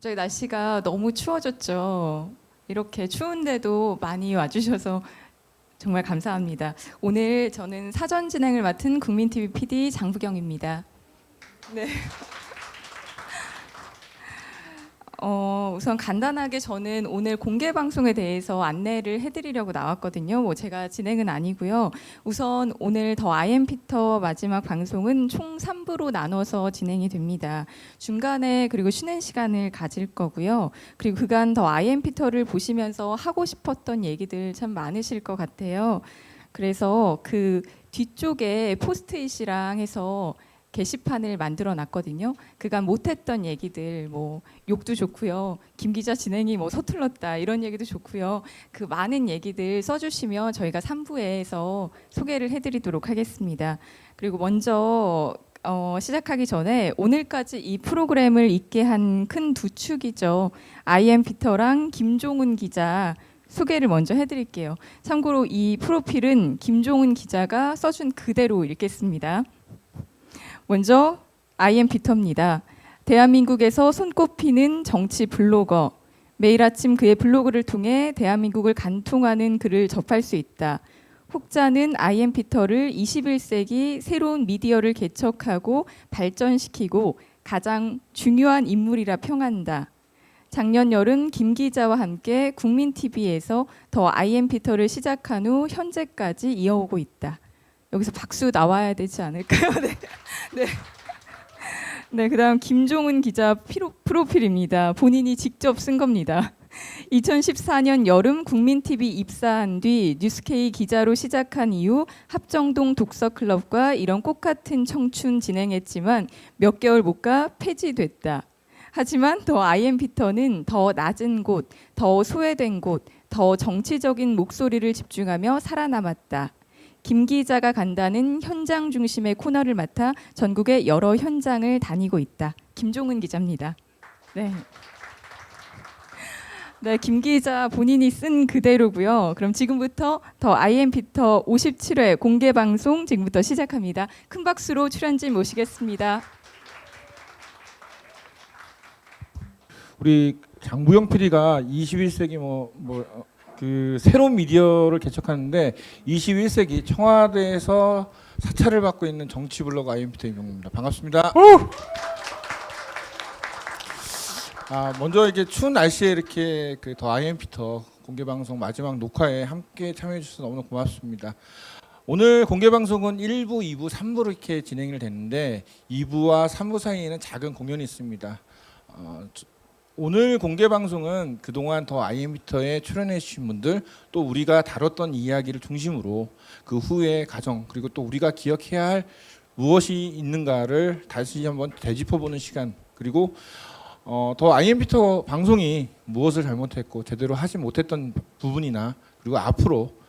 갑자기 날씨가 너무 추워졌죠. 이렇게 추운데도 많이 와주셔서 정말 감사합니다. 오늘 저는 사전 진행을 맡은 국민TV PD 장부경입니다. 네. 우선 간단하게 저는 오늘 공개 방송에 대해서 안내를 해드리려고 나왔거든요. 뭐 제가 진행은 아니고요. 우선 오늘 더 아이엠 피터 마지막 방송은 총 3부로 나눠서 진행이 됩니다. 중간에 그리고 쉬는 시간을 가질 거고요. 그리고 그간 더 아이엠 피터를 보시면서 하고 싶었던 얘기들 참 많으실 것 같아요. 그래서 그 뒤쪽에 포스트잇이랑 해서 게시판을 만들어 놨거든요. 그간 못했던 얘기들, 뭐 욕도 좋고요. 김 기자 진행이 뭐 서툴렀다 이런 얘기도 좋고요. 그 많은 얘기들 써주시면 저희가 3부에서 소개를 해드리도록 하겠습니다. 그리고 먼저 시작하기 전에 오늘까지 이 프로그램을 있게 한 큰 두 축이죠. 아이엠 피터랑 김종훈 기자. 소개를 먼저 해드릴게요. 참고로 이 프로필은 김종훈 기자가 써준 그대로 읽겠습니다. 먼저 아이엠 피터입니다. 대한민국에서 손꼽히는 정치 블로거. 매일 아침 그의 블로그를 통해 대한민국을 관통하는 글을 접할 수 있다. 혹자는 아이엠 피터를 21세기 새로운 미디어를 개척하고 발전시키고 가장 중요한 인물이라 평한다. 작년 여름 김 기자와 함께 국민TV에서 더 아이엠 피터를 시작한 후 현재까지 이어오고 있다. 여기서 박수 나와야 되지 않을까요? 네. 네. 네, 그다음 김종훈 기자 프로필입니다. 본인이 직접 쓴 겁니다. 2014년 여름 국민TV 입사한 뒤 뉴스K 기자로 시작한 이후 합정동 독서클럽과 이런 꽃 같은 청춘 진행했지만 몇 개월 못 가 폐지됐다. 하지만 더 아이엠 피터는 더 낮은 곳, 더 소외된 곳, 더 정치적인 목소리를 집중하며 살아남았다. 김 기자가 간다는 현장 중심의 코너를 맡아 전국의 여러 현장을 다니고 있다. 김종훈 기자입니다. 네. 네, 김 기자 본인이 쓴 그대로고요. 그럼 지금부터 더 아이엠 피터 57회 공개 방송 지금부터 시작합니다. 큰 박수로 출연진 모시겠습니다. 우리 장부영 PD가 21세기 그 새로운 미디어를 개척하는데 21세기 청와대에서 사찰을 받고 있는 정치 블로거 아이엠 피터 이명입니다. 반갑습니다. 먼저 이제 추운 날씨에 이렇게 그 더 아이엠 피터 공개 방송 마지막 녹화에 함께 참여해 주셔서 너무나 고맙습니다. 오늘 공개 방송은 1부, 2부, 3부로 이렇게 진행이 됐는데 2부와 3부 사이에는 작은 공연이 있습니다. 오늘 공개 방송은 그동안 더 아이엠 피터에 출연해 주신 분들 또 우리가 다뤘던 이야기를 중심으로 그 후의 과정 그리고 또 우리가 기억해야 할 무엇이 있는가를 다시 한번 되짚어보는 시간 그리고 더 아이엠 피터 방송이 무엇을 잘못했고 제대로 하지 못했던 부분이나 그리고 앞으로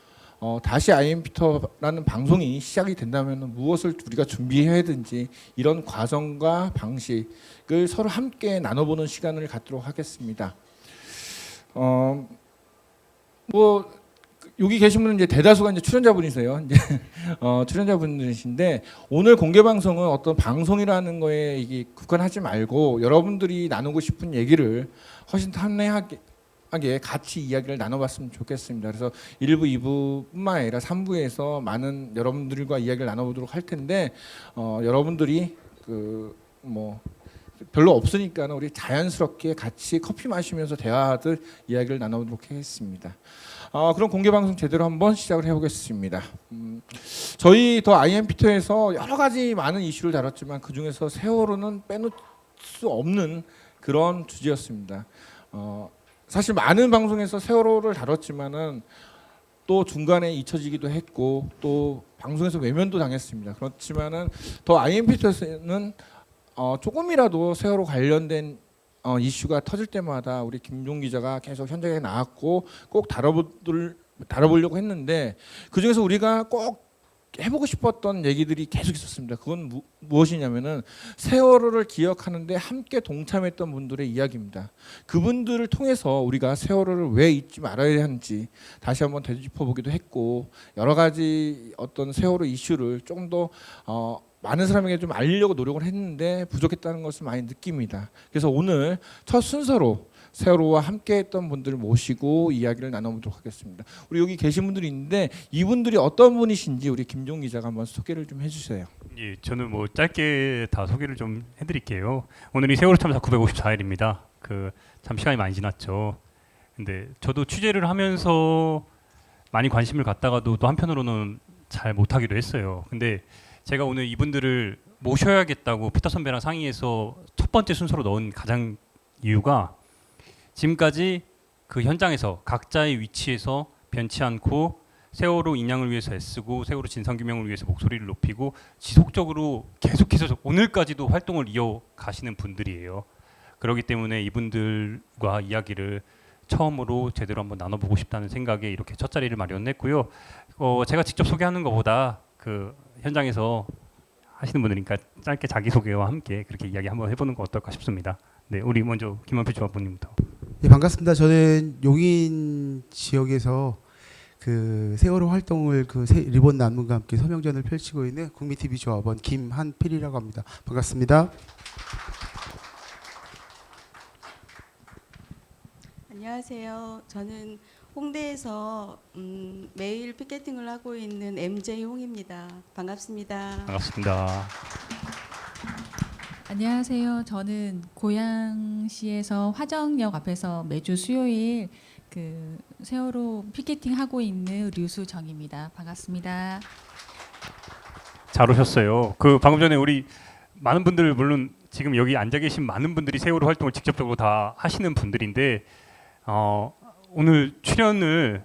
다시 아이엠 피터라는 방송이 시작이 된다면 무엇을 우리가 준비해야 되는지 이런 과정과 방식을 서로 함께 나눠보는 시간을 갖도록 하겠습니다. 여기 계신 분은 이제 대다수가 이제 출연자분이세요. 이제 출연자분들이신데 오늘 공개 방송은 어떤 방송이라는 거에 이게 국한하지 말고 여러분들이 나누고 싶은 얘기를 훨씬 탄탄하게 같이 이야기를 나눠봤으면 좋겠습니다. 그래서 1부, 2부뿐만 아니라 3부에서 많은 여러분들과 이야기를 나눠보도록 할 텐데 여러분들이 별로 없으니까 우리 자연스럽게 같이 커피 마시면서 대화하듯 이야기를 나눠보도록 하겠습니다. 그럼 공개 방송 제대로 한번 시작을 해보겠습니다. 저희 더 아이엠 피터에서 여러 가지 많은 이슈를 다뤘지만 그 중에서 세월호는 빼놓을 수 없는 그런 주제였습니다. 사실 많은 방송에서 세월호를 다뤘지만은 또 중간에 잊혀지기도 했고 또 방송에서 외면도 당했습니다. 그렇지만은 더 아이엠 피터에서는 조금이라도 세월호 관련된 이슈가 터질 때마다 우리 김종 기자가 계속 현장에 나왔고 꼭 다뤄보려고 했는데 그 중에서 우리가 꼭 해보고 싶었던 얘기들이 계속 있었습니다. 그건 무엇이냐면은 세월호를 기억하는데 함께 동참했던 분들의 이야기입니다. 그분들을 통해서 우리가 세월호를 왜 잊지 말아야 하는지 다시 한번 되짚어보기도 했고 여러 가지 어떤 세월호 이슈를 좀 더 많은 사람에게 좀 알리려고 노력을 했는데 부족했다는 것을 많이 느낍니다. 그래서 오늘 첫 순서로 세월호와 함께했던 분들을 모시고 이야기를 나눠보도록 하겠습니다. 우리 여기 계신 분들이 있는데 이분들이 어떤 분이신지 우리 김종 기자가 한번 소개를 좀 해주세요. 예, 저는 뭐 짧게 다 소개를 좀 해드릴게요. 오늘이 세월호 참사 954일입니다. 참 시간이 많이 지났죠. 근데 저도 취재를 하면서 많이 관심을 갖다가도 또 한편으로는 잘 못하기도 했어요. 근데 제가 오늘 이분들을 모셔야겠다고 피터 선배랑 상의해서 첫 번째 순서로 넣은 가장 이유가 지금까지 그 현장에서 각자의 위치에서 변치 않고 세월호 인양을 위해서 애쓰고 세월호 진상규명을 위해서 목소리를 높이고 지속적으로 계속해서 오늘까지도 활동을 이어가시는 분들이에요. 그렇기 때문에 이분들과 이야기를 처음으로 제대로 한번 나눠보고 싶다는 생각에 이렇게 첫 자리를 마련했고요. 제가 직접 소개하는 것보다 그 현장에서 하시는 분들이니까 짧게 자기소개와 함께 그렇게 이야기 한번 해보는 거 어떨까 싶습니다. 네, 우리 먼저 김한표 조합원님부터. 네, 반갑습니다. 저는 용인 지역에서 그 세월호 활동을 리본 난문과 함께 서명전을 펼치고 있는 국민TV 조합원 김한필이라고 합니다. 반갑습니다. 안녕하세요. 저는 홍대에서 매일 피켓팅을 하고 있는 MJ 홍입니다. 반갑습니다. 반갑습니다. 안녕하세요. 저는 고양시에서 화정역 앞에서 매주 수요일 그 세월호 피켓팅 하고 있는 류수정입니다. 반갑습니다. 잘 오셨어요. 방금 전에 우리 많은 분들 물론 지금 여기 앉아 계신 많은 분들이 세월호 활동을 직접적으로 다 하시는 분들인데 오늘 출연을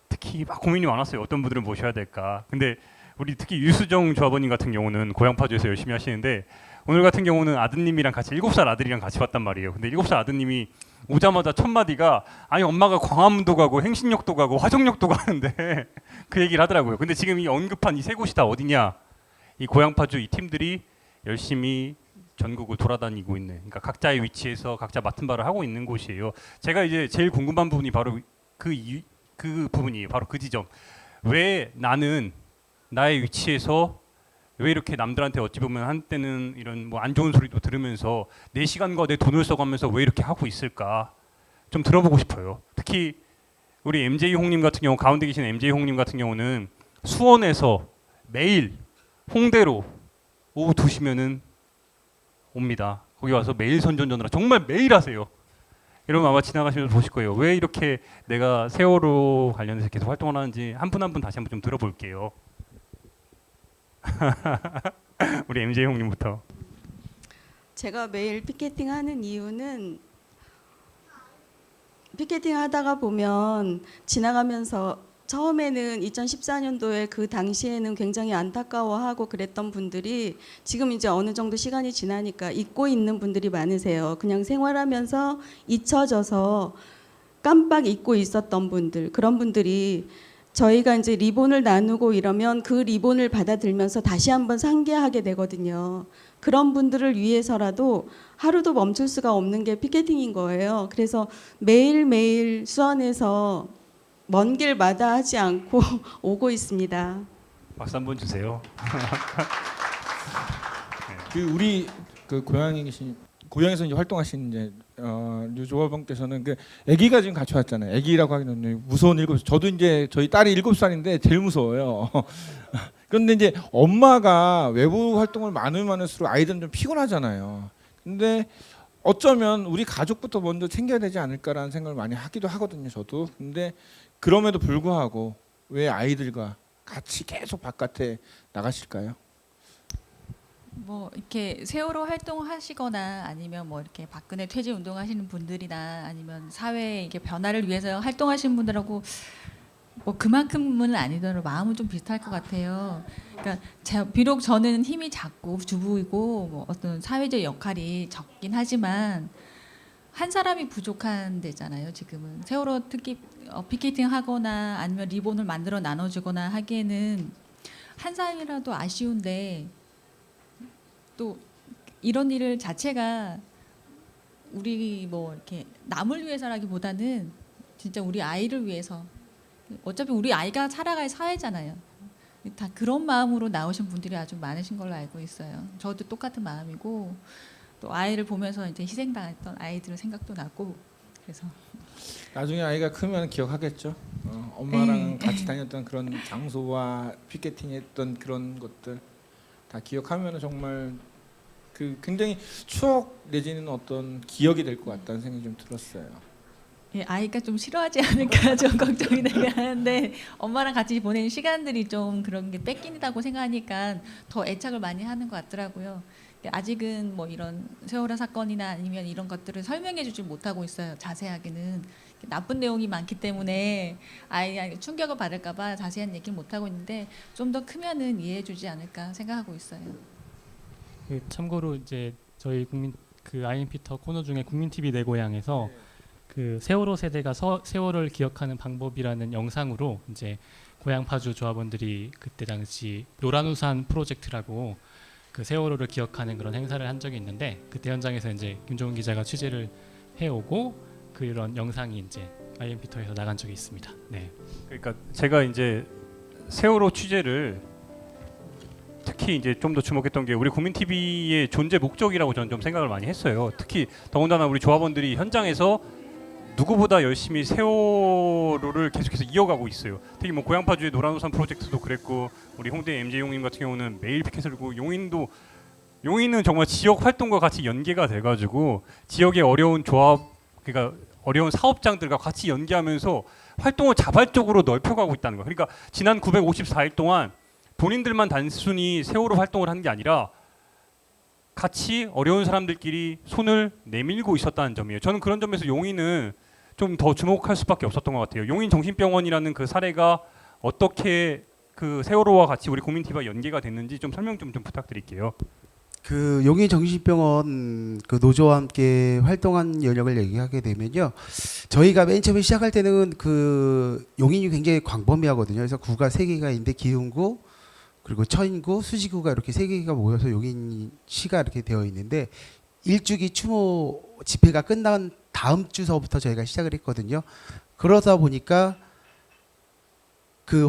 특히 막 고민이 많았어요. 어떤 분들을 모셔야 될까. 근데 우리 특히 유수정 조합원님 같은 경우는 고향파주에서 열심히 하시는데 오늘 같은 경우는 아드님이랑 같이 7살 아들이랑 같이 왔단 말이에요. 근데 7살 아드님이 오자마자 첫 마디가 아니 엄마가 광화문도 가고 행신역도 가고 화정역도 가는데 그 얘기를 하더라고요. 근데 지금 이 언급한 이 세 곳이 다 어디냐? 이 고향파주 이 팀들이 열심히 전국을 돌아다니고 있는, 그러니까 각자의 위치에서 각자 맡은 바를 하고 있는 곳이에요. 제가 이제 제일 궁금한 부분이 바로 그 부분이에요. 바로 그 지점. 왜 나는 나의 위치에서 왜 이렇게 남들한테 어찌 보면 한때는 이런 뭐 안 좋은 소리도 들으면서 내 시간과 내 돈을 써가면서 왜 이렇게 하고 있을까 좀 들어보고 싶어요. 특히 우리 MJ 홍님 같은 경우, 가운데 계신 MJ 홍님 같은 경우는 수원에서 매일 홍대로 오후 2시면은 옵니다. 거기 와서 매일 선전전을 정말 매일 하세요. 여러분 아마 지나가시면서 보실 거예요. 왜 이렇게 내가 세월호 관련해서 계속 활동을 하는지 한 분 한 분 다시 한번 좀 들어볼게요. 우리 MJ 형님부터. 제가 매일 피켓팅 하는 이유는 피켓팅 하다가 보면 지나가면서 처음에는 2014년도에 그 당시에는 굉장히 안타까워하고 그랬던 분들이 지금 이제 어느 정도 시간이 지나니까 잊고 있는 분들이 많으세요. 그냥 생활하면서 잊혀져서 깜빡 잊고 있었던 분들, 그런 분들이 저희가 이제 리본을 나누고 이러면 그 리본을 받아들면서 다시 한번 상기하게 되거든요. 그런 분들을 위해서라도 하루도 멈출 수가 없는 게 피켓팅인 거예요. 그래서 매일매일 수원에서 먼 길 마다하지 않고 오고 있습니다. 박수 한번 주세요. 우리 그 고향에 계신 고향에서 이제 활동하신 이제 류조합원께서는 그 아기가 지금 같이 왔잖아요. 아기라고 하기는 무서운 7살. 저도 이제 저희 딸이 7살인데 제일 무서워요. 그런데 이제 엄마가 외부 활동을 많을수록 아이들은 좀 피곤하잖아요. 근데 어쩌면 우리 가족부터 먼저 챙겨야 되지 않을까라는 생각을 많이 하기도 하거든요. 저도. 근데 그럼에도 불구하고 왜 아이들과 같이 계속 바깥에 나가실까요? 뭐 이렇게 세월호 활동하시거나 아니면 뭐 이렇게 박근혜 퇴진 운동하시는 분들이나 아니면 사회의 이게 변화를 위해서 활동하시는 분들하고 뭐 그만큼은 아니더라도 마음은 좀 비슷할 것 같아요. 그러니까 비록 저는 힘이 작고 주부이고 뭐 어떤 사회적 역할이 적긴 하지만 한 사람이 부족한 데잖아요. 지금은 세월호 특히 피켓팅 하거나 아니면 리본을 만들어 나눠주거나 하기에는 한 사람이라도 아쉬운데 또 이런 일 자체가 우리 뭐 이렇게 남을 위해서라기보다는 진짜 우리 아이를 위해서, 어차피 우리 아이가 살아갈 사회잖아요. 다 그런 마음으로 나오신 분들이 아주 많으신 걸로 알고 있어요. 저도 똑같은 마음이고 또 아이를 보면서 이제 희생당했던 아이들 생각도 나고 그래서 나중에 아이가 크면 기억하겠죠. 엄마랑 같이 다녔던 그런 장소와 피켓팅했던 그런 것들 다 기억하면 정말 그 굉장히 추억 내지는 어떤 기억이 될 것 같다는 생각이 좀 들었어요. 예, 아이가 좀 싫어하지 않을까 좀 걱정이 되긴 하는데 엄마랑 같이 보낸 시간들이 좀 그런 게 뺏긴다고 생각하니까 더 애착을 많이 하는 것 같더라고요. 아직은 뭐 이런 세월호 사건이나 아니면 이런 것들을 설명해주지 못하고 있어요. 자세하게는 나쁜 내용이 많기 때문에 아이가 충격을 받을까봐 자세한 얘기를 못 하고 있는데 좀 더 크면은 이해해주지 않을까 생각하고 있어요. 참고로 이제 저희 국민 그 아이엠피터 코너 중에 국민 TV 내 고향에서 그 세월호 세대가 세월호를 기억하는 방법이라는 영상으로 이제 고향 파주 조합원들이 그때 당시 노란우산 프로젝트라고 그 세월호를 기억하는 그런 행사를 한 적이 있는데 그때 현장에서 이제 김종훈 기자가 취재를 해오고 그런 영상이 이제 아이엠피터에서 나간 적이 있습니다. 네. 그러니까 제가 이제 세월호 취재를 특히 이제 좀 더 주목했던 게 우리 국민 TV의 존재 목적이라고 저는 좀 생각을 많이 했어요. 특히 더군다나 우리 조합원들이 현장에서 누구보다 열심히 세월호를 계속해서 이어가고 있어요. 특히 뭐 고향파주의 노란우산 프로젝트도 그랬고 우리 홍대 MJ 용인 같은 경우는 매일 피켓을 들고 용인은 정말 지역 활동과 같이 연계가 돼가지고 지역의 어려운 조합 그러니까 어려운 사업장들과 같이 연계하면서 활동을 자발적으로 넓혀가고 있다는 거예요. 그러니까 지난 954일 동안 본인들만 단순히 세월호 활동을 한 게 아니라 같이 어려운 사람들끼리 손을 내밀고 있었다는 점이에요. 저는 그런 점에서 용인은 좀 더 주목할 수밖에 없었던 것 같아요. 용인 정신병원이라는 그 사례가 어떻게 그 세월호와 같이 우리 국민 TV와 연계가 됐는지 좀 설명 좀 부탁드릴게요. 그 용인 정신병원 그 노조와 함께 활동한 연력을 얘기하게 되면요, 저희가 맨 처음에 시작할 때는 그 용인이 굉장히 광범위하거든요. 그래서 구가 3개가 있는데 기흥구 그리고 처인구, 수지구가 이렇게 3개가 모여서 용인시가 이렇게 되어 있는데 일주기 추모 집회가 끝난 다음 주서부터 저희가 시작을 했거든요. 그러다 보니까 그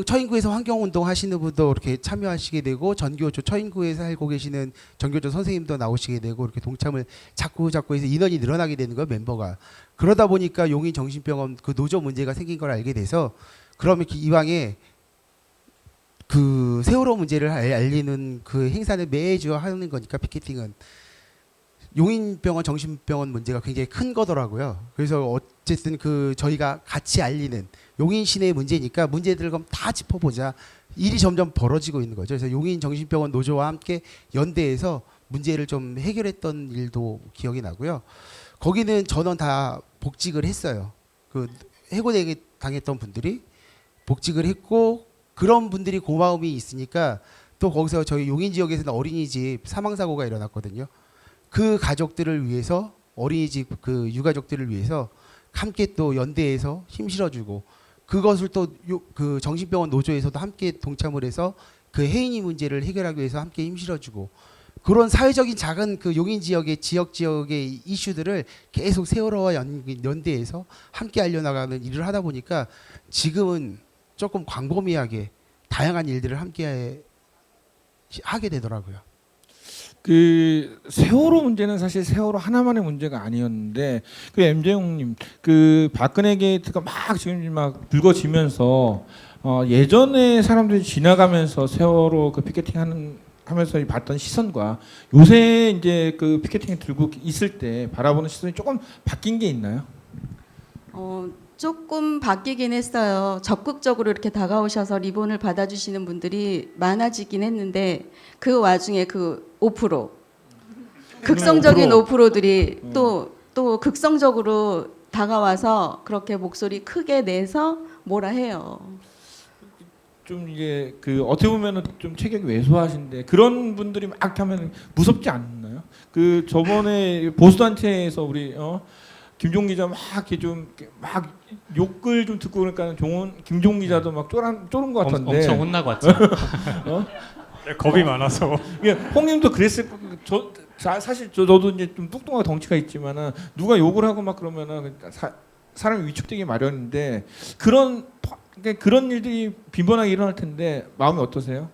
처인구에서 환경운동 하시는 분도 이렇게 참여하시게 되고 전교조 처인구에서 살고 계시는 전교조 선생님도 나오시게 되고 이렇게 동참을 자꾸 해서 인원이 늘어나게 되는 거예요, 멤버가. 그러다 보니까 용인 정신병원 그 노조 문제가 생긴 걸 알게 돼서 그러면 이왕에 그 세월호 문제를 알리는 그 행사는 매주 하는 거니까 피켓팅은 용인병원 정신병원 문제가 굉장히 큰 거더라고요. 그래서 어쨌든 그 저희가 같이 알리는 용인 시내의 문제니까 문제들을 그럼 다 짚어보자. 일이 점점 벌어지고 있는 거죠. 그래서 용인 정신병원 노조와 함께 연대해서 문제를 좀 해결했던 일도 기억이 나고요. 거기는 전원 다 복직을 했어요. 그 해고되게 당했던 분들이 복직을 했고 그런 분들이 고마움이 있으니까 또 거기서 저희 용인 지역에서는 어린이집 사망사고가 일어났거든요. 그 가족들을 위해서 어린이집 그 유가족들을 위해서 함께 또 연대해서 힘 실어주고 그것을 또 그 정신병원 노조에서도 함께 동참을 해서 그 해인이 문제를 해결하기 위해서 함께 힘 실어주고 그런 사회적인 작은 그 용인 지역의 지역의 이슈들을 계속 세월호와 연대해서 함께 알려나가는 일을 하다 보니까 지금은 조금 광범위하게 다양한 일들을 함께 하게 되더라고요. 그 세월호 문제는 사실 세월호 하나만의 문제가 아니었는데 그 MJ용님 그 박근혜 게이트가 막 지금 막 불거지면서 예전에 사람들이 지나가면서 세월호 그 피켓팅 하면서 봤던 시선과 요새 이제 그 피켓팅 들고 있을 때 바라보는 시선이 조금 바뀐 게 있나요? 조금 바뀌긴 했어요. 적극적으로 이렇게 다가오셔서 리본을 받아주시는 분들이 많아지긴 했는데 그 와중에 그 5% 극성적인 5%들이 또 극성적으로 다가와서 그렇게 목소리 크게 내서 뭐라 해요. 좀 이게 그 어떻게 보면은 좀 체격이 왜소하신데 그런 분들이 막 하면 무섭지 않나요? 그 저번에 보수단체에서 우리 김종 기자 막 이렇게 좀 막 욕을 좀 듣고 그러니까 김종 기자도 막 쫄은 것 같던데. 엄청 혼나고 왔죠. 겁이 많아서. 홍님도 그랬을 거. 사실 저도 이제 좀 뚱뚱하고 덩치가 있지만은 누가 욕을 하고 막 그러면은 사람이 위축되기 마련인데 그런 그러니까 그런 일들이 빈번하게 일어날 텐데 마음이 어떠세요?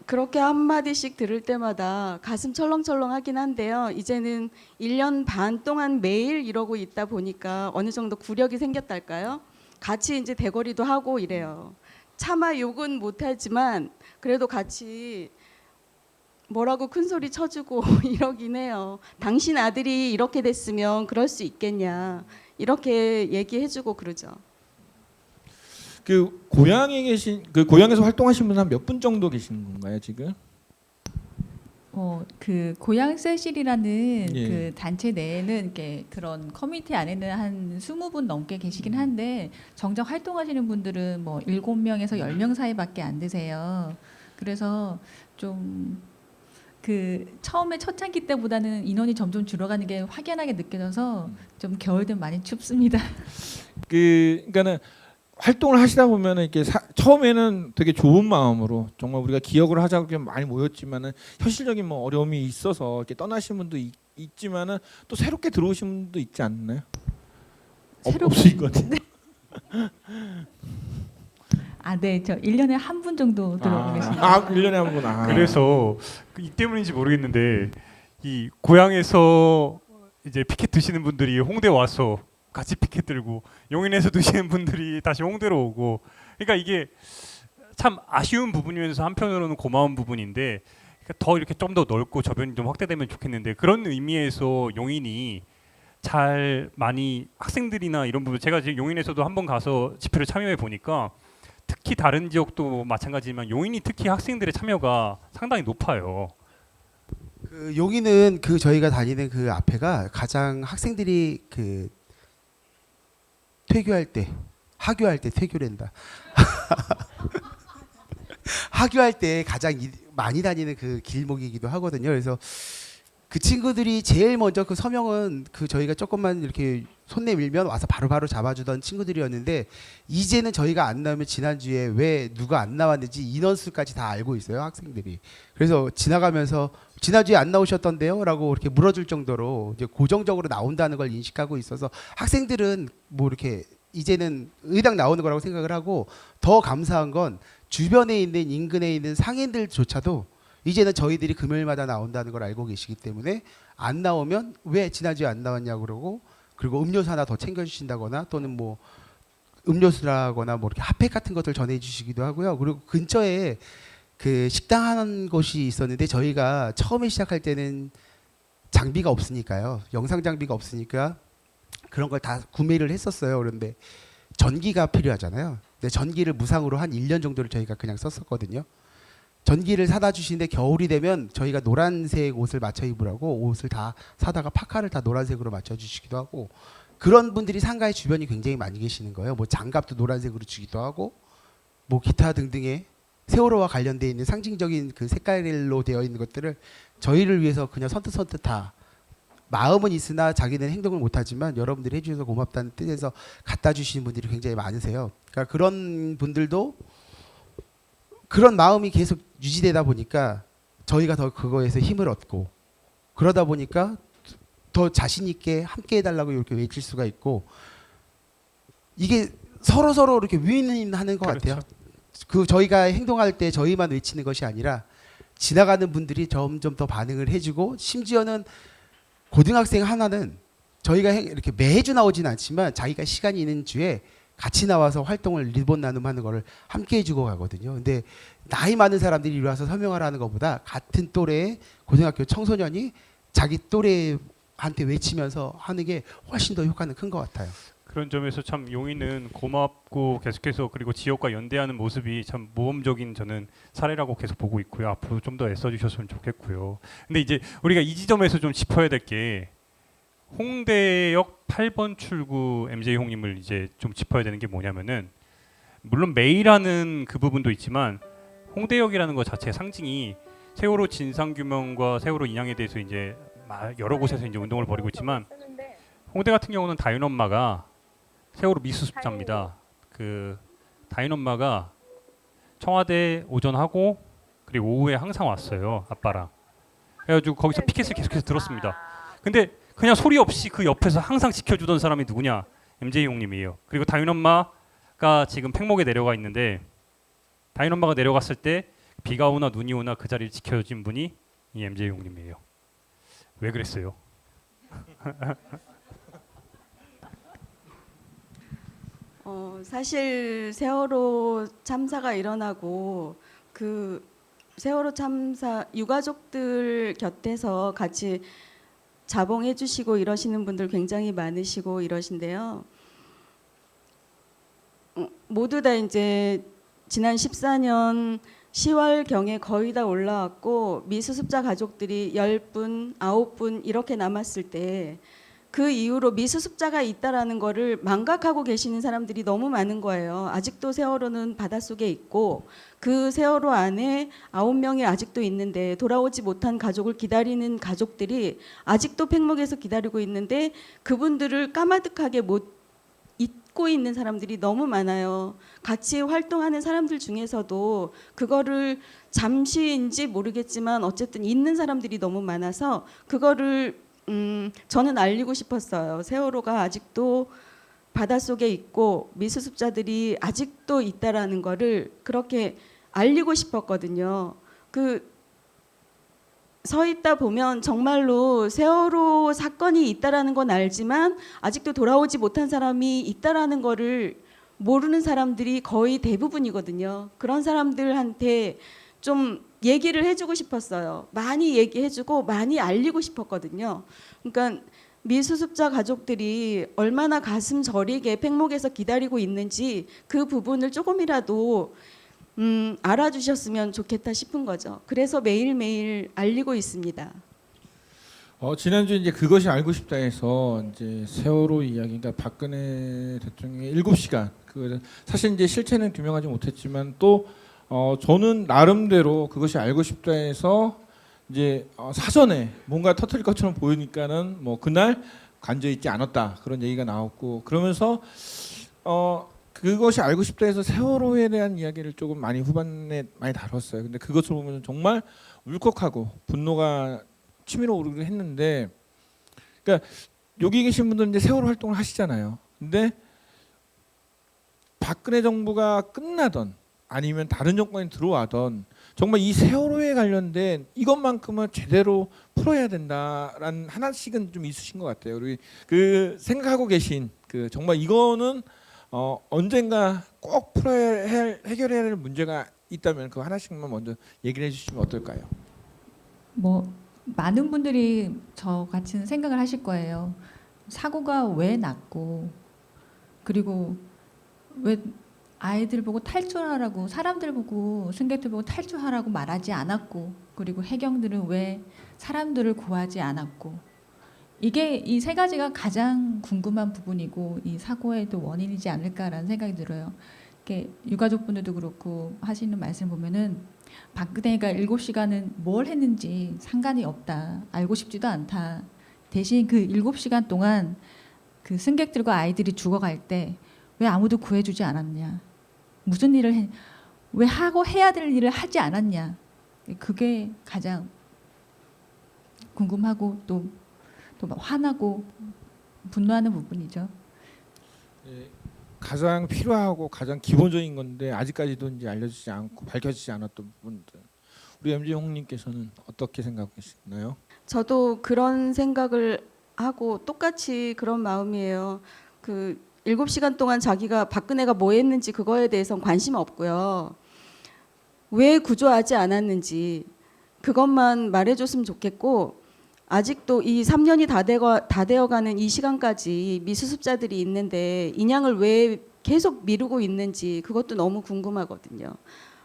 그렇게 한마디씩 들을 때마다 가슴 철렁철렁하긴 한데요. 이제는 1년 반 동안 매일 이러고 있다 보니까 어느 정도 구력이 생겼달까요? 같이 이제 대거리도 하고 이래요. 차마 욕은 못하지만 그래도 같이 뭐라고 큰 소리 쳐주고 이러긴 해요. 당신 아들이 이렇게 됐으면 그럴 수 있겠냐 이렇게 얘기해주고 그러죠. 그 고향에 계신 그 고향에서 활동하신 분 한 몇 분 정도 계시는 건가요 지금? 그 고향 셀실이라는 예. 그 단체 내에는 이렇게 그런 커뮤니티 안에는 한 20분 넘게 계시긴 한데 정작 활동하시는 분들은 뭐 7명에서 10명 사이밖에 안 되세요. 그래서 좀 그 처음에 초창기 때보다는 인원이 점점 줄어가는 게 확연하게 느껴져서 좀 겨울 되면 많이 춥습니다. 그러니까는 활동을 하시다 보면은 이렇게 처음에는 되게 좋은 마음으로 정말 우리가 기억을 하자고 많이 모였지만은 현실적인 뭐 어려움이 있어서 이렇게 떠나신 분도 있지만은 또 새롭게 들어오신 분도 있지 않나요? 없으실 것 같은데. 네. 저 1년에 한 분 정도 들어오고 계십니다. 1년에 한 분. 그래서 이 때문인지 모르겠는데 이 고향에서 이제 피켓 드시는 분들이 홍대 와서 같이 피켓 들고 용인에서 드시는 분들이 다시 홍대로 오고 그러니까 이게 참 아쉬운 부분이면서 한편으로는 고마운 부분인데 그러니까 더 이렇게 좀 더 넓고 저변이 좀 확대되면 좋겠는데 그런 의미에서 용인이 잘 많이 학생들이나 이런 부분 제가 지금 용인에서도 한번 가서 집회를 참여해 보니까 특히 다른 지역도 마찬가지지만 용인이 특히 학생들의 참여가 상당히 높아요. 그 용인은 그 저희가 다니는 그 앞에가 가장 학생들이 그 퇴교할 때 하교할 때 퇴교랜다. 하교할 때 가장 많이 다니는 그 길목이기도 하거든요. 그래서 그 친구들이 제일 먼저 그 서명은 그 저희가 조금만 이렇게 손 내밀면 와서 바로바로 잡아주던 친구들이었는데 이제는 저희가 안 나오면 지난주에 왜 누가 안 나왔는지 인원수까지 다 알고 있어요 학생들이. 그래서 지나가면서 지난주에 안 나오셨던데요? 라고 이렇게 물어줄 정도로 이제 고정적으로 나온다는 걸 인식하고 있어서 학생들은 뭐 이렇게 이제는 의당 나오는 거라고 생각을 하고 더 감사한 건 주변에 있는 인근에 있는 상인들조차도 이제는 저희들이 금요일마다 나온다는 걸 알고 계시기 때문에 안 나오면 왜 지난주에 안 나왔냐고 그러고 그리고 음료수 하나 더 챙겨주신다거나 또는 뭐 음료수라거나 뭐 이렇게 핫팩 같은 것들 전해주시기도 하고요. 그리고 근처에 그 식당 하는 곳이 있었는데 저희가 처음에 시작할 때는 장비가 없으니까요. 영상 장비가 없으니까 그런 걸 다 구매를 했었어요. 그런데 전기가 필요하잖아요. 근데 전기를 무상으로 한 1년 정도를 저희가 그냥 썼었거든요. 전기를 사다 주시는데 겨울이 되면 저희가 노란색 옷을 맞춰 입으라고 옷을 다 사다가 파카를 다 노란색으로 맞춰 주시기도 하고 그런 분들이 상가의 주변이 굉장히 많이 계시는 거예요. 뭐 장갑도 노란색으로 주기도 하고 뭐 기타 등등의 세월호와 관련되어 있는 상징적인 그 색깔로 되어 있는 것들을 저희를 위해서 그냥 선뜻선뜻 다 마음은 있으나 자기는 행동을 못하지만 여러분들이 해주셔서 고맙다는 뜻에서 갖다 주시는 분들이 굉장히 많으세요. 그러니까 그런 분들도 그런 마음이 계속 유지되다 보니까 저희가 더 그거에서 힘을 얻고 그러다 보니까 더 자신 있게 함께 해달라고 이렇게 외칠 수가 있고 이게 서로 이렇게 윈윈하는 것 같아요. 그 저희가 행동할 때 저희만 외치는 것이 아니라 지나가는 분들이 점점 더 반응을 해주고 심지어는 고등학생 하나는 저희가 이렇게 매주 나오진 않지만 자기가 시간이 있는 주에 같이 나와서 활동을 리본 나눔하는 거를 함께 해주고 가거든요. 근데 나이 많은 사람들이 이리 와서 서명하라는 것보다 같은 또래의 고등학교 청소년이 자기 또래한테 외치면서 하는 게 훨씬 더 효과는 큰 것 같아요. 그런 점에서 참 용인은 고맙고 계속해서 그리고 지역과 연대하는 모습이 참 모범적인 저는 사례라고 계속 보고 있고요. 앞으로 좀 더 애써주셨으면 좋겠고요. 근데 이제 우리가 이 지점에서 좀 짚어야 될 게 홍대역 8번 출구 MJ 홍님을 이제 좀 짚어야 되는 게 뭐냐면은 물론 매일 하는 그 부분도 있지만 홍대역이라는 것 자체 상징이 세월호 진상규명과 세월호 인양에 대해서 이제 여러 곳에서 이제 운동을 벌이고 있지만 홍대 같은 경우는 다인 엄마가 세월호 미수습자입니다. 그 다인 엄마가 청와대 오전 하고 그리고 오후에 항상 왔어요. 아빠랑. 그래가지고 거기서 피켓을 계속해서 들었습니다. 근데 그냥 소리 없이 그 옆에서 항상 지켜주던 사람이 누구냐? MJ 용님이에요. 그리고 다윤 엄마가 지금 팽목에 내려가 있는데 다윤 엄마가 내려갔을 때 비가 오나 눈이 오나 그 자리를 지켜준 분이 이 MJ 용님이에요. 왜 그랬어요? 사실 세월호 참사가 일어나고 그 세월호 참사 유가족들 곁에서 같이 자봉해 주시고 이러시는 분들 굉장히 많으시고 이러신데요. 모두 다 이제 지난 14년 10월경에 거의 다 올라왔고 미수습자 가족들이 10분, 9분 이렇게 남았을 때 그 이후로 미수습자가 있다라는 거를 망각하고 계시는 사람들이 너무 많은 거예요. 아직도 세월호는 바닷속에 있고 그 세월호 안에 9명이 아직도 있는데 돌아오지 못한 가족을 기다리는 가족들이 아직도 팽목에서 기다리고 있는데 그분들을 까마득하게 못 잊고 있는 사람들이 너무 많아요. 같이 활동하는 사람들 중에서도 그거를 잠시인지 모르겠지만 어쨌든 있는 사람들이 너무 많아서 그거를 저는 알리고 싶었어요. 세월호가 아직도 바닷속에 있고 미수습자들이 아직도 있다라는 거를 그렇게 알리고 싶었거든요. 서 있다 보면 정말로 세월호 사건이 있다라는 건 알지만 아직도 돌아오지 못한 사람이 있다라는 거를 모르는 사람들이 거의 대부분이거든요. 그런 사람들한테 좀 얘기를 해주고 싶었어요. 많이 얘기해주고 많이 알리고 싶었거든요. 그러니까 미수습자 가족들이 얼마나 가슴 저리게 팽목에서 기다리고 있는지 그 부분을 조금이라도 알아주셨으면 좋겠다 싶은 거죠. 그래서 매일매일 알리고 있습니다. 지난주 이제 그것이 알고 싶다 해서 이제 세월호 이야기, 그러니까 박근혜 대통령의 7시간, 그 사실 이제 실체는 규명하지 못했지만 또 저는 나름대로 그것이 알고 싶다 해서 이제 사전에 뭔가 터뜨릴 것처럼 보이니까는 뭐 그날 관저 있지 않았다 그런 얘기가 나왔고, 그러면서 그것이 알고 싶다 해서 세월호에 대한 이야기를 조금 많이 후반에 많이 다뤘어요. 근데 그것을 보면 정말 울컥하고 분노가 치밀어 오르기도 했는데, 그러니까 여기 계신 분들은 이제 세월호 활동을 하시잖아요. 근데 박근혜 정부가 끝나던 아니면 다른 정권이 들어와던 정말 이 세월호에 관련된 이것만큼은 제대로 풀어야 된다라는 하나씩은 좀 있으신 것 같아요. 우리 그 생각하고 계신 그 정말 이거는 언젠가 꼭 풀어야 해결해야 될 문제가 있다면 그 하나씩만 먼저 얘기를 해주시면 어떨까요? 뭐 많은 분들이 저 같은 생각을 하실 거예요. 사고가 왜 났고, 그리고 왜 아이들 보고 탈출하라고, 사람들 보고, 승객들 보고 탈출하라고 말하지 않았고, 그리고 해경들은 왜 사람들을 구하지 않았고, 이게 이 세 가지가 가장 궁금한 부분이고 이 사고에도 원인이지 않을까라는 생각이 들어요. 이렇게 유가족분들도 그렇고 하시는 말씀 보면은 박근혜가 7시간은 뭘 했는지 상관이 없다, 알고 싶지도 않다. 대신 그 7시간 동안 그 승객들과 아이들이 죽어갈 때 왜 아무도 구해주지 않았냐, 무슨 일을 왜 하고 해야 될 일을 하지 않았냐, 그게 가장 궁금하고 또 화나고 분노하는 부분이죠. 가장 필요하고 가장 기본적인 건데 아직까지도 이제 알려지지 않고 밝혀지지 않았던 부분들, 우리 MJ 홍님께서는 어떻게 생각하고 계시나요? 저도 그런 생각을 하고 똑같이 그런 마음이에요. 그 7시간 동안 자기가 박근혜가 뭐 했는지 그거에 대해서는 관심 없고요. 왜 구조하지 않았는지 그것만 말해줬으면 좋겠고, 아직도 이 3년이 다 되어가는 이 시간까지 미수습자들이 있는데 인양을 왜 계속 미루고 있는지 그것도 너무 궁금하거든요.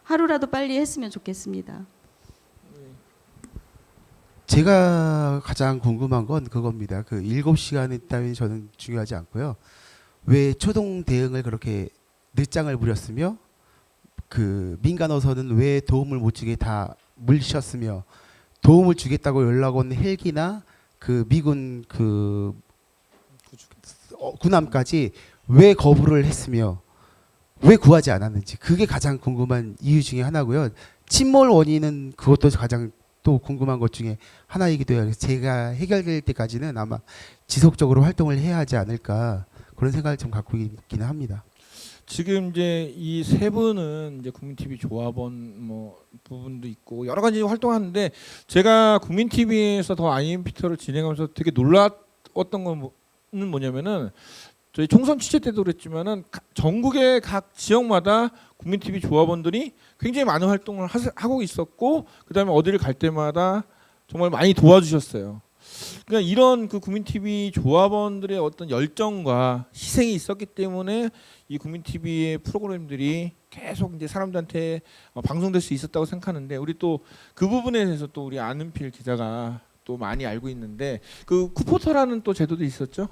하루라도 빨리 했으면 좋겠습니다. 제가 가장 궁금한 건 그겁니다. 그 7시간 따위 저는 중요하지 않고요. 왜 초동 대응을 그렇게 늦장을 부렸으며 그 민간어선은 왜 도움을 못 주게 다 물리쳤으며 도움을 주겠다고 연락 온 헬기나 그 미군 그 군함까지 왜 거부를 했으며 왜 구하지 않았는지, 그게 가장 궁금한 이유 중에 하나고요. 침몰 원인은 그것도 가장 또 궁금한 것 중에 하나이기도 해요. 제가 해결될 때까지는 아마 지속적으로 활동을 해야 하지 않을까 그런 생각을 좀 갖고 있기는 합니다. 지금 이제 이 세 분은 이제 국민TV 조합원 뭐 부분도 있고 여러 가지 활동하는데 제가 국민TV에서 더 IMP터를 진행하면서 되게 놀랐던 건 뭐냐면은 저희 총선 취재 때도 그랬지만은 전국의 각 지역마다 국민TV 조합원들이 굉장히 많은 활동을 하고 있었고 그다음에 어디를 갈 때마다 정말 많이 도와주셨어요. 그러니까 이런 그 국민TV 조합원들의 어떤 열정과 희생이 있었기 때문에 이 국민TV의 프로그램들이 계속 이제 사람들한테 방송될 수 있었다고 생각하는데 우리 또 그 부분에 대해서 또 우리 안은필 기자가 또 많이 알고 있는데 그 쿠포터라는 또 제도도 있었죠?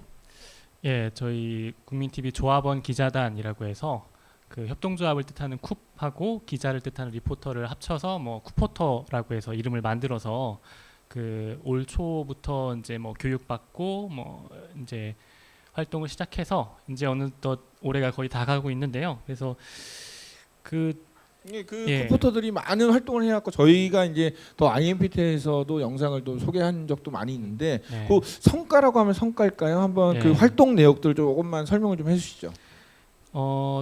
예, 저희 국민TV 조합원 기자단이라고 해서 그 협동조합을 뜻하는 쿱하고 기자를 뜻하는 리포터를 합쳐서 뭐 쿠포터라고 해서 이름을 만들어서 그 올 초부터 이제 뭐 교육받고 뭐 이제 활동을 시작해서 이제 어느덧 올해가 거의 다 가고 있는데요. 그래서 예. 쿠포터들이 많은 활동을 해왔고 저희가 이제 더 IMPT에서도 영상을 또 소개한 적도 많이 있는데 네. 그 성과라고 하면 성과일까요? 한번 그 네. 활동 내역들 조금만 설명을 좀 해주시죠.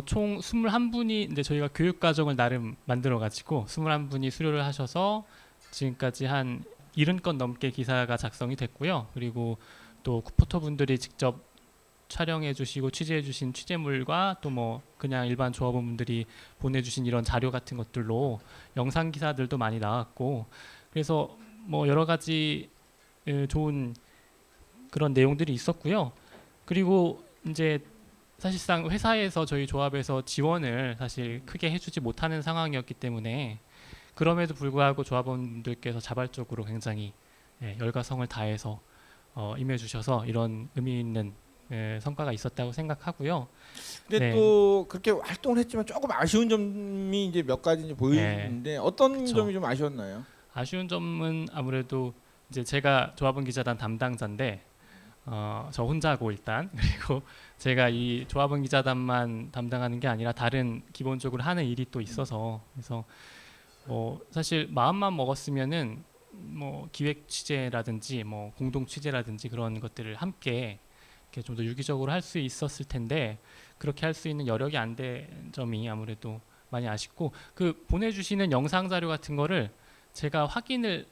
총 21분이 이제 저희가 교육 과정을 나름 만들어 가지고 21분이 수료를 하셔서 지금까지 한 70건 넘게 기사가 작성이 됐고요. 그리고 또 쿠포터 분들이 직접 촬영해 주시고 취재해 주신 취재물과 또 뭐 그냥 일반 조합원분들이 보내주신 이런 자료 같은 것들로 영상 기사들도 많이 나왔고 그래서 뭐 여러 가지 좋은 그런 내용들이 있었고요. 그리고 이제 사실상 회사에서 저희 조합에서 지원을 사실 크게 해주지 못하는 상황이었기 때문에 그럼에도 불구하고 조합원들께서 자발적으로 굉장히 열과성을 다해서 임해주셔서 이런 의미 있는 성과가 있었다고 생각하고요. 근데 네. 또 그렇게 활동을 했지만 조금 아쉬운 점이 이제 몇 가지 이제 보이는데 어떤 그쵸. 점이 좀 아쉬웠나요? 아쉬운 점은 아무래도 이제 제가 조합원 기자단 담당자인데 저 혼자고 일단 그리고 제가 이 조합원 기자단만 담당하는 게 아니라 다른 기본적으로 하는 일이 또 있어서 그래서 뭐 사실 마음만 먹었으면은 뭐 기획 취재라든지 뭐 공동 취재라든지 그런 것들을 함께 좀 더 유기적으로 할 수 있었을 텐데 그렇게 할 수 있는 여력이 안 된 점이 아무래도 많이 아쉽고 그 보내주시는 영상 자료 같은 거를 제가 확인을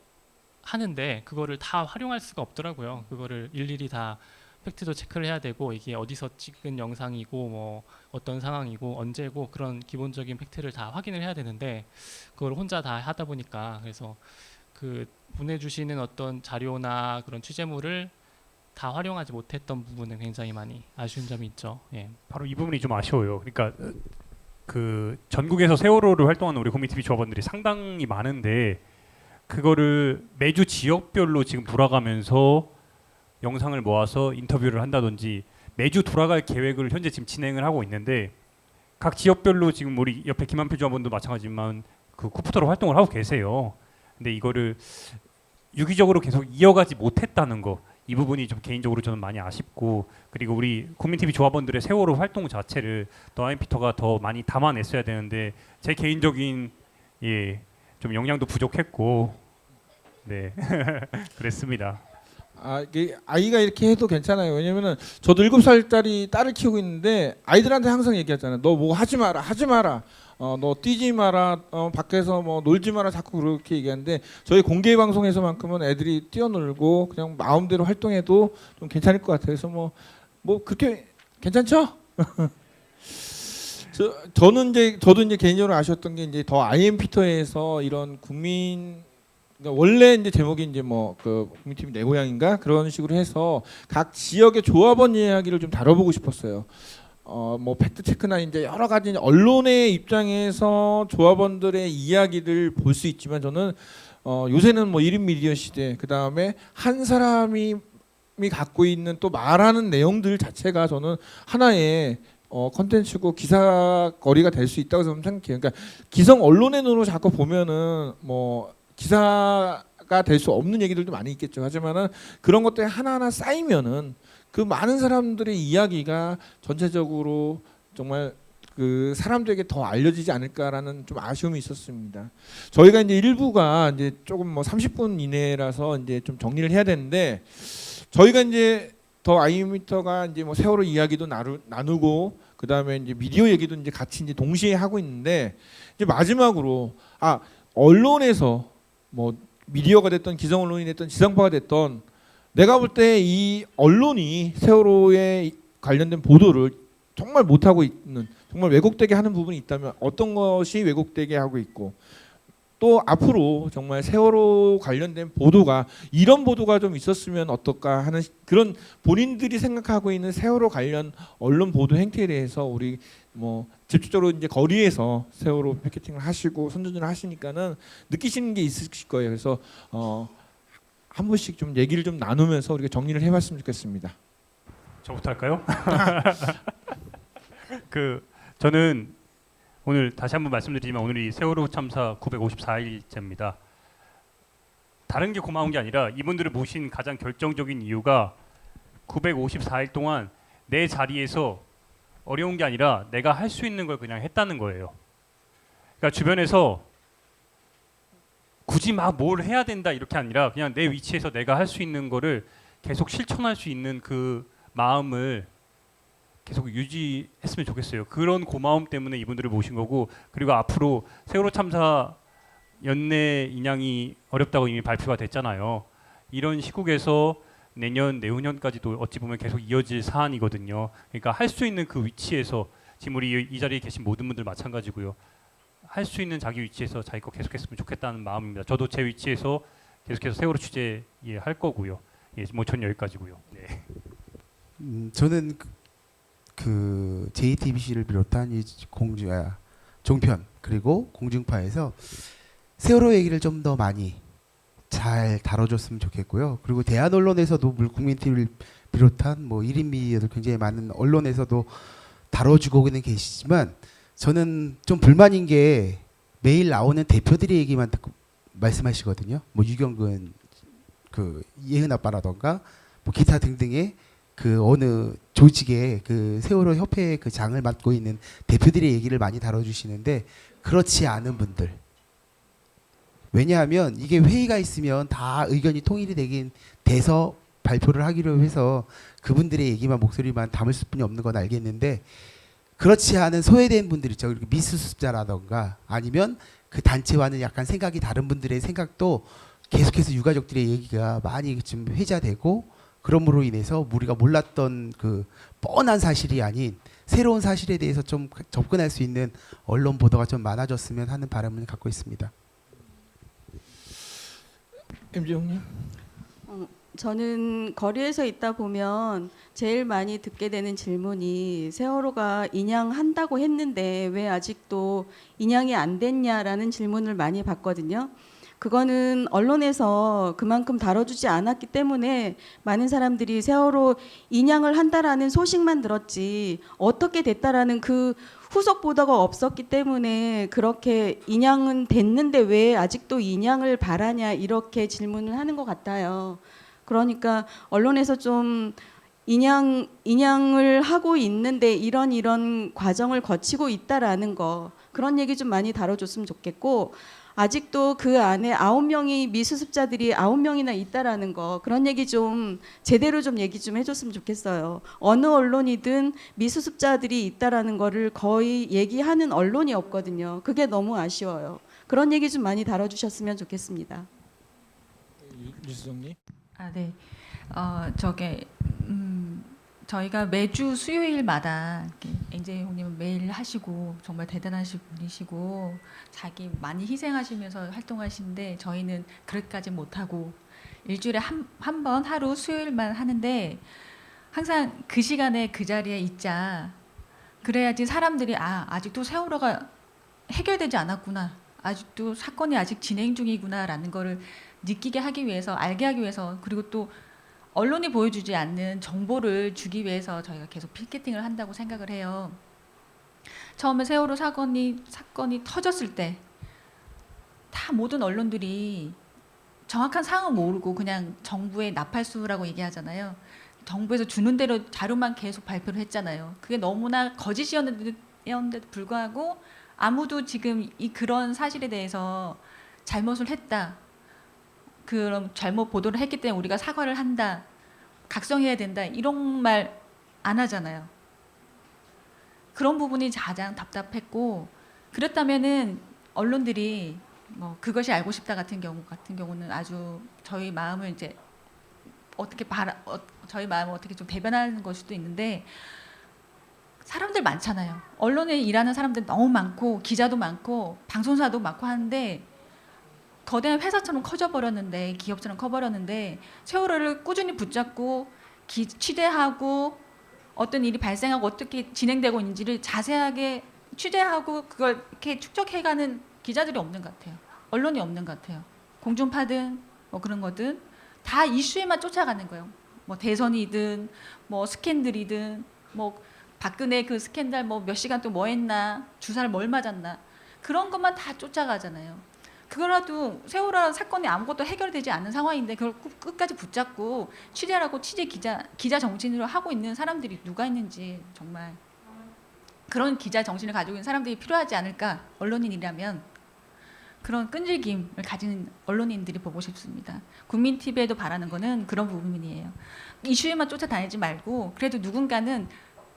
하는데 그거를 다 활용할 수가 없더라고요. 그거를 일일이 다 팩트도 체크를 해야 되고 이게 어디서 찍은 영상이고 뭐 어떤 상황이고 언제고 그런 기본적인 팩트를 다 확인을 해야 되는데 그걸 혼자 다 하다 보니까 그래서 그 보내주시는 어떤 자료나 그런 취재물을 다 활용하지 못했던 부분은 굉장히 많이 아쉬운 점이 있죠. 예. 바로 이 부분이 좀 아쉬워요. 그러니까 그 전국에서 세월호를 활동하는 우리 국민TV 조합원들이 상당히 많은데 그거를 매주 지역별로 지금 돌아가면서 영상을 모아서 인터뷰를 한다든지 매주 돌아갈 계획을 현재 지금 진행을 하고 있는데 각 지역별로 지금 우리 옆에 김한필 조합원도 마찬가지지만 그 쿠포터로 활동을 하고 계세요. 근데 이거를 유기적으로 계속 이어가지 못했다는 거 이 부분이 좀 개인적으로 저는 많이 아쉽고 그리고 우리 국민TV 조합원들의 세월호 활동 자체를 더 IMP터가 더 많이 담아냈어야 되는데 제 개인적인 좀 역량도 부족했고 네 그랬습니다. 이게 아이가 이렇게 해도 괜찮아요. 왜냐면은 저도 7살짜리 딸을 키우고 있는데 아이들한테 항상 얘기하잖아요. 너 뭐 하지 마라, 하지 마라. 너 뛰지 마라, 밖에서 뭐 놀지 마라 자꾸 그렇게 얘기하는데 저희 공개 방송에서만큼은 애들이 뛰어놀고 그냥 마음대로 활동해도 좀 괜찮을 것 같아요. 그래서 뭐 그렇게 괜찮죠? 저도 이제 개인적으로 아쉬웠던 게 이제 더 IMP터에서 이런 그러니까 원래 이제 제목이 이제 뭐 그 국민TV 내 고향인가 그런 식으로 해서 각 지역의 조합원 이야기를 좀 다뤄보고 싶었어요. 뭐 팩트 체크나 이제 여러 가지 언론의 입장에서 조합원들의 이야기를 볼 수 있지만 저는 요새는 뭐 1인 미디어 시대 그 다음에 한 사람이 갖고 있는 또 말하는 내용들 자체가 저는 하나의 컨텐츠고 기사거리가 될 수 있다고 저는 생각해요. 그러니까 기성 언론의 눈으로 자꾸 보면은 뭐 기사가 될 수 없는 얘기들도 많이 있겠죠. 하지만은 그런 것들이 하나하나 쌓이면은 그 많은 사람들의 이야기가 전체적으로 정말 그 사람들에게 더 알려지지 않을까라는 좀 아쉬움이 있었습니다. 저희가 이제 일부가 이제 조금 뭐 30분 이내라서 이제 좀 정리를 해야 되는데 저희가 이제 더 아이엠피터가 이제 뭐 세월호 이야기도 나누고 그다음에 이제 미디어 얘기도 이제 같이 이제 동시에 하고 있는데 이제 마지막으로 언론에서 뭐 미디어가 됐던 기성 언론이 됐던 지상파가 됐던 내가 볼 때 이 언론이 세월호에 관련된 보도를 정말 못하고 있는 정말 왜곡되게 하는 부분이 있다면 어떤 것이 왜곡되게 하고 있고 또 앞으로 정말 세월호 관련된 보도가 이런 보도가 좀 있었으면 어떨까 하는 그런 본인들이 생각하고 있는 세월호 관련 언론 보도 행태에 대해서 우리 뭐 직접적으로 이제 거리에서 세월호 피켓팅을 하시고 선전을 하시니까는 느끼시는 게 있으실 거예요. 그래서 한 분씩 좀 얘기를 좀 나누면서 우리가 정리를 해봤으면 좋겠습니다. 저부터 할까요? 저는 오늘 다시 한번 말씀드리지만 오늘이 세월호 참사 954일째입니다. 다른 게 고마운 게 아니라 이분들을 모신 가장 결정적인 이유가 954일 동안 내 자리에서 어려운 게 아니라 내가 할 수 있는 걸 그냥 했다는 거예요. 그러니까 주변에서 굳이 막 뭘 해야 된다 이렇게 아니라 그냥 내 위치에서 내가 할 수 있는 거를 계속 실천할 수 있는 그 마음을 계속 유지했으면 좋겠어요. 그런 고마움 때문에 이분들을 모신 거고 그리고 앞으로 세월호 참사 연내 인양이 어렵다고 이미 발표가 됐잖아요. 이런 시국에서 내년, 내후년까지도 어찌 보면 계속 이어질 사안이거든요. 그러니까 할 수 있는 그 위치에서 지금 우리 이 자리에 계신 모든 분들 마찬가지고요. 할 수 있는 자기 위치에서 자기 거 계속했으면 좋겠다는 마음입니다. 저도 제 위치에서 계속해서 세월호 취재 할 거고요. 뭐 전 여기까지고요. 네. 저는 그 JTBC를 비롯한 이 종편 그리고 공중파에서 세월호 얘기를 좀 더 많이 잘 다뤄줬으면 좋겠고요. 그리고 대한 언론에서도 국민TV를 비롯한 뭐 1인 미디어들 굉장히 많은 언론에서도 다뤄주고 계시지만 저는 좀 불만인 게 매일 나오는 대표들의 얘기만 듣고 말씀하시거든요. 뭐 유경근 그 예은 아빠라던가 뭐 기타 등등의 그 어느 조직의 그 세월호 협회의 그 장을 맡고 있는 대표들의 얘기를 많이 다뤄주시는데 그렇지 않은 분들. 왜냐하면 이게 회의가 있으면 다 의견이 통일이 돼서 발표를 하기로 해서 그분들의 얘기만 목소리만 담을 수뿐이 없는 건 알겠는데 그렇지 않은 소외된 분들 있죠. 그리고 미수습자라던가 아니면 그 단체와는 약간 생각이 다른 분들의 생각도 계속해서 유가족들의 얘기가 많이 지금 회자되고 그럼으로 인해서 우리가 몰랐던 그 뻔한 사실이 아닌 새로운 사실에 대해서 좀 접근할 수 있는 언론 보도가 좀 많아졌으면 하는 바람을 갖고 있습니다. MJ 형님. 저는 거리에서 있다 보면 제일 많이 듣게 되는 질문이 세월호가 인양한다고 했는데 왜 아직도 인양이 안 됐냐라는 질문을 많이 받거든요. 그거는 언론에서 그만큼 다뤄주지 않았기 때문에 많은 사람들이 세월호 인양을 한다라는 소식만 들었지 어떻게 됐다라는 그 후속 보도가 없었기 때문에 그렇게 인양은 됐는데 왜 아직도 인양을 바라냐 이렇게 질문을 하는 것 같아요. 그러니까 언론에서 좀 인양을 하고 있는데 이런 과정을 거치고 있다라는 거 그런 얘기 좀 많이 다뤄줬으면 좋겠고 아직도 그 안에 9명이 미수습자들이 9명이나 있다라는 거 그런 얘기 좀 제대로 좀 얘기 좀 해줬으면 좋겠어요. 어느 언론이든 미수습자들이 있다라는 거를 거의 얘기하는 언론이 없거든요. 그게 너무 아쉬워요. 그런 얘기 좀 많이 다뤄주셨으면 좋겠습니다. 유수정님. 네. 저희가 매주 수요일마다 엔제 형님은 매일 하시고 정말 대단하신 분이시고 자기 많이 희생하시면서 활동하시는데 저희는 그렇게까지 못하고 일주일에 한 번 하루 수요일만 하는데 항상 그 시간에 그 자리에 있자. 그래야지 사람들이 아직도 세월호가 해결되지 않았구나. 아직도 사건이 아직 진행 중이구나라는 거를 느끼게 하기 위해서 알게 하기 위해서 그리고 또 언론이 보여주지 않는 정보를 주기 위해서 저희가 계속 피켓팅을 한다고 생각을 해요. 처음에 세월호 사건이 터졌을 때 다 모든 언론들이 정확한 상황을 모르고 그냥 정부의 나팔수라고 얘기하잖아요. 정부에서 주는 대로 자료만 계속 발표를 했잖아요. 그게 너무나 거짓이었는데도 불구하고 아무도 지금 그런 사실에 대해서 잘못을 했다. 그럼 잘못 보도를 했기 때문에 우리가 사과를 한다. 각성해야 된다 이런 말 안 하잖아요. 그런 부분이 가장 답답했고 그렇다면은 언론들이 뭐 그것이 알고 싶다 같은 경우는 아주 저희 마음을 이제 저희 마음을 어떻게 좀 대변하는 걸 수도 있는데 사람들 많잖아요. 언론에 일하는 사람들 너무 많고 기자도 많고 방송사도 많고 하는데 거대한 회사처럼 커져버렸는데 기업처럼 커버렸는데 세월호를 꾸준히 붙잡고 취재하고 어떤 일이 발생하고 어떻게 진행되고 있는지를 자세하게 취재하고 그걸 이렇게 축적해가는 기자들이 없는 것 같아요. 언론이 없는 것 같아요. 공중파든 뭐 그런 거든 다 이슈에만 쫓아가는 거예요. 뭐 대선이든 뭐 스캔들이든 뭐 박근혜 그 스캔들 뭐 몇 시간 또 뭐 했나 주사를 뭘 맞았나 그런 것만 다 쫓아가잖아요. 그거라도 세월호 사건이 아무것도 해결되지 않는 상황인데 그걸 끝까지 붙잡고 취재하라고 기자 정신으로 하고 있는 사람들이 누가 있는지 정말 그런 기자 정신을 가지고 있는 사람들이 필요하지 않을까 언론인이라면 그런 끈질김을 가진 언론인들이 보고 싶습니다. 국민 TV에도 바라는 거는 그런 부분이에요. 이슈에만 쫓아다니지 말고 그래도 누군가는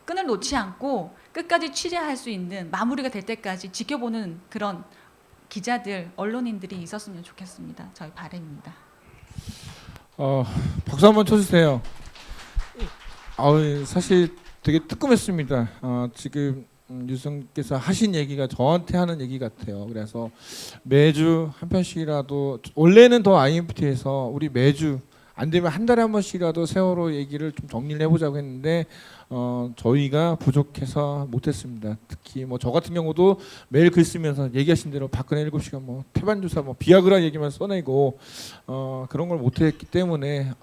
끈을 놓지 않고 끝까지 취재할 수 있는 마무리가 될 때까지 지켜보는 그런 기자들, 언론인들이 있었으면 좋겠습니다. 저희 바람입니다. 박수 한번 쳐주세요. 사실 되게 뜨끔했습니다. 지금 유승께서 하신 얘기가 저한테 하는 얘기 같아요. 그래서 매주 한 편씩이라도 원래는 더 IMPT에서 우리 매주 안 되면 한 달에 한 번씩이라도 세월호 얘기를 좀 정리를 해보자고 했는데 저희가 부족해서 못했습니다. 특히 뭐 저 같은 경우도 매일 글 쓰면서 얘기하신 대로 박근혜 7시간 뭐 태반 주사 뭐 비아그라 얘기만 써내고 그런 걸 못했기 때문에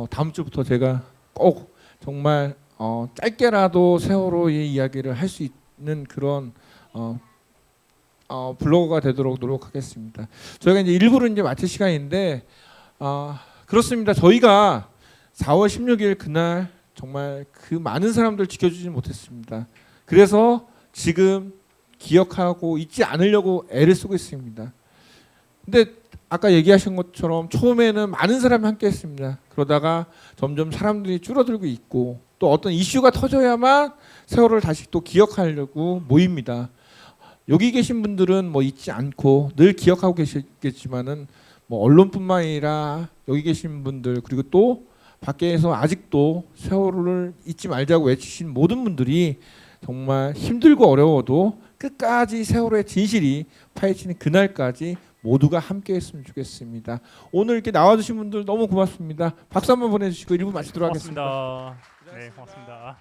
다음 주부터 제가 꼭 정말 짧게라도 세월호의 이야기를 할 수 있는 그런 블로거가 되도록 노력하겠습니다. 저희가 이제 1부를 이제 마칠 시간인데 그렇습니다. 저희가 4월 16일 그날 정말 그 많은 사람들 지켜주지 못했습니다. 그래서 지금 기억하고 잊지 않으려고 애를 쓰고 있습니다. 근데 아까 얘기하신 것처럼 처음에는 많은 사람이 함께 했습니다. 그러다가 점점 사람들이 줄어들고 있고 또 어떤 이슈가 터져야만 세월을 다시 또 기억하려고 모입니다. 여기 계신 분들은 뭐 잊지 않고 늘 기억하고 계시겠지만은 뭐 언론뿐만 아니라 여기 계신 분들 그리고 또 밖에서 아직도 세월호를 잊지 말자고 외치신 모든 분들이 정말 힘들고 어려워도 끝까지 세월호의 진실이 파헤치는 그날까지 모두가 함께했으면 좋겠습니다. 오늘 이렇게 나와주신 분들 너무 고맙습니다. 박수 한번 보내주시고 1부 마치도록 하겠습니다. 고맙습니다. 네, 고맙습니다.